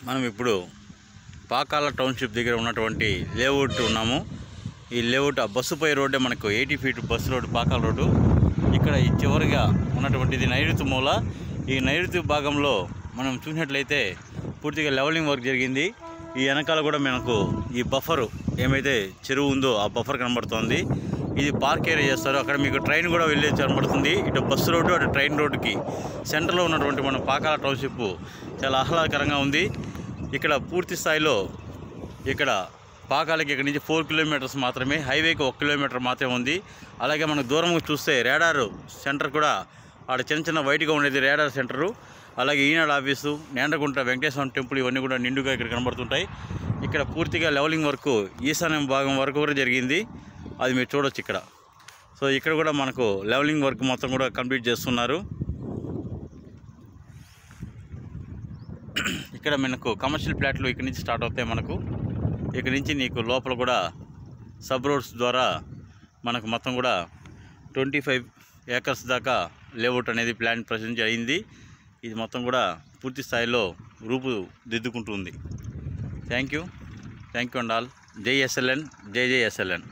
మనం ఇప్పుడు పాకాల టౌన్షిప్ దగ్గర ఉన్నటువంటి లేఅవుట్ ఉన్నాము. ఈ లేఅవుట్ ఆ బస్సు పోయే రోడ్డే మనకు 80 feet bus road, Pakala road. ఇక్కడ ఈ చివరిగా ఉన్నటువంటిది నైరుతి మూల. ఈ నైరుతి భాగంలో మనం చూసినట్లయితే పూర్తిగా లెవెలింగ్ వర్క్ జరిగింది. ఈ వెనకాల కూడా మనకు ఈ బఫర్ ఏమైతే చెరువు ఉందో ఆ బఫర్ కనబడుతోంది. ఇది పార్క్ ఏరియా చేస్తారు. అక్కడ మీకు ట్రైన్ కూడా వెళ్ళే కనబడుతుంది. ఇటు బస్సు రోడ్డు, అటు ట్రైన్ రోడ్డుకి సెంటర్లో ఉన్నటువంటి మన పాకాల టౌన్షిప్ చాలా ఆహ్లాదకరంగా ఉంది. ఇక్కడ పూర్తి స్థాయిలో ఇక్కడ పాకాలకి ఇక్కడ నుంచి 4 కిలోమీటర్స్ మాత్రమే, హైవేకి 1 కిలోమీటర్ మాత్రమే ఉంది. అలాగే మనకు దూరంగా చూస్తే రేడార్ సెంటర్ కూడా ఆడ చిన్న చిన్న వైట్గా ఉండేది రేడార్ సెంటరు. అలాగే ఈనాడు ఆఫీసు, నేండ్రగుంట వెంకటేశ్వర టెంపుల్ ఇవన్నీ కూడా నిండుగా ఇక్కడ కనబడుతుంటాయి. ఇక్కడ పూర్తిగా లెవెలింగ్ వర్క్ ఈశాన్యం భాగం వరకు కూడా జరిగింది. అది మీరు చూడొచ్చు ఇక్కడ. సో ఇక్కడ కూడా మనకు లెవెలింగ్ వర్క్ మొత్తం కూడా కంప్లీట్ చేస్తున్నారు. ఇక్కడ మనకు కమర్షియల్ ప్లాట్లు ఇక్కడ నుంచి స్టార్ట్ అవుతాయి. మనకు ఇక్కడ నుంచి నీకు లోపల కూడా సబ్ రోడ్స్ ద్వారా మనకు మొత్తం కూడా 25 ఏకర్స్ దాకా లేఅవుట్ అనేది ప్లాన్ ప్రజెంట్ అయింది. ఇది మొత్తం కూడా పూర్తి స్థాయిలో రూపుదిద్దుకుంటుంది. Thank you and all. జై ఎస్ఎల్ఎన్, జై ఎస్ఎల్ఎన్.